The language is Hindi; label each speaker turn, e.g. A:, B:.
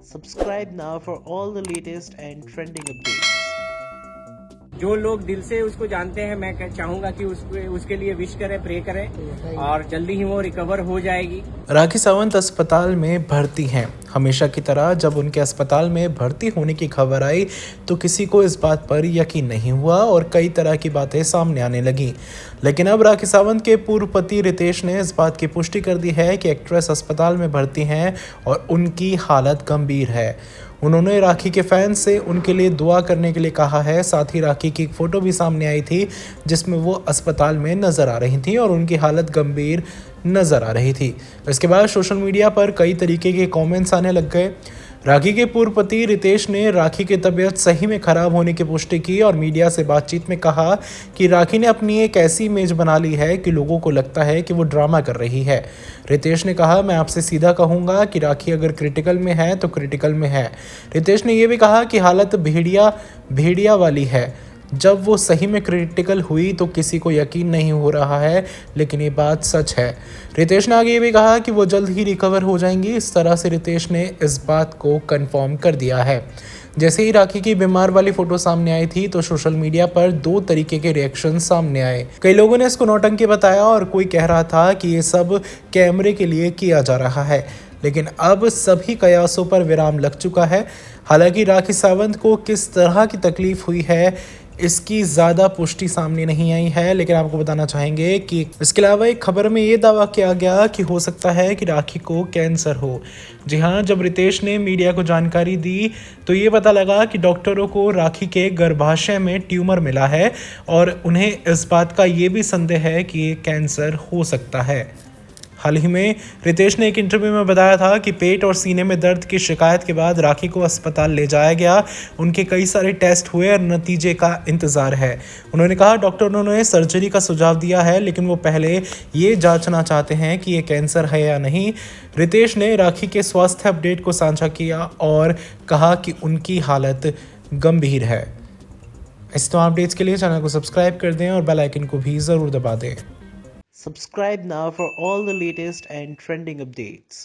A: Subscribe now for all the latest and trending updates.
B: जो लोग दिल से उसको जानते हैं, मैं चाहूंगा कि उसके लिए विश करें, प्रे करें और जल्दी ही वो रिकवर हो जाएगी।
C: राखी सावंत अस्पताल में भर्ती हैं। हमेशा की तरह जब उनके अस्पताल में भर्ती होने की खबर आई तो किसी को इस बात पर यकीन नहीं हुआ और कई तरह की बातें सामने आने लगी। लेकिन अब राखी सावंत के पूर्व पति रितेश ने इस बात की पुष्टि कर दी है कि एक्ट्रेस अस्पताल में भर्ती हैं और उनकी हालत गंभीर है। उन्होंने राखी के फैंस से उनके लिए दुआ करने के लिए कहा है। साथ ही राखी की एक फ़ोटो भी सामने आई थी जिसमें वो अस्पताल में नज़र आ रही थी और उनकी हालत गंभीर नज़र आ रही थी। इसके बाद सोशल मीडिया पर कई तरीके के कमेंट्स आने लग गए। राखी के पूर्व पति रितेश ने राखी की तबीयत सही में ख़राब होने की पुष्टि की और मीडिया से बातचीत में कहा कि राखी ने अपनी एक ऐसी इमेज बना ली है कि लोगों को लगता है कि वो ड्रामा कर रही है। रितेश ने कहा, मैं आपसे सीधा कहूँगा कि राखी अगर क्रिटिकल में है तो क्रिटिकल में है। रितेश ने यह भी कहा कि हालत भेड़िया वाली है। जब वो सही में क्रिटिकल हुई तो किसी को यकीन नहीं हो रहा है, लेकिन ये बात सच है। रितेश ने आगे ये भी कहा कि वो जल्द ही रिकवर हो जाएंगी। इस तरह से रितेश ने इस बात को कंफर्म कर दिया है। जैसे ही राखी की बीमार वाली फोटो सामने आई थी तो सोशल मीडिया पर दो तरीके के रिएक्शन सामने आए। कई लोगों ने इसको नौटंकी बताया और कोई कह रहा था कि ये सब कैमरे के लिए किया जा रहा है, लेकिन अब सभी कयासों पर विराम लग चुका है। हालांकि राखी सावंत को किस तरह की तकलीफ हुई है इसकी ज़्यादा पुष्टि सामने नहीं आई है, लेकिन आपको बताना चाहेंगे कि इसके अलावा एक खबर में ये दावा किया गया कि हो सकता है कि राखी को कैंसर हो। जी हाँ, जब रितेश ने मीडिया को जानकारी दी तो ये पता लगा कि डॉक्टरों को राखी के गर्भाशय में ट्यूमर मिला है और उन्हें इस बात का ये भी संदेह है कि ये कैंसर हो सकता है। हाल ही में रितेश ने एक इंटरव्यू में बताया था कि पेट और सीने में दर्द की शिकायत के बाद राखी को अस्पताल ले जाया गया। उनके कई सारे टेस्ट हुए और नतीजे का इंतज़ार है। उन्होंने कहा डॉक्टरों ने सर्जरी का सुझाव दिया है, लेकिन वो पहले ये जांचना चाहते हैं कि ये कैंसर है या नहीं। रितेश ने राखी के स्वास्थ्य अपडेट को साझा किया और कहा कि उनकी हालत गंभीर है। इस तमाम अपडेट्स के लिए चैनल को सब्सक्राइब कर दें और बेल आइकन को भी ज़रूर दबा दें।
A: Subscribe now for all the latest and trending updates.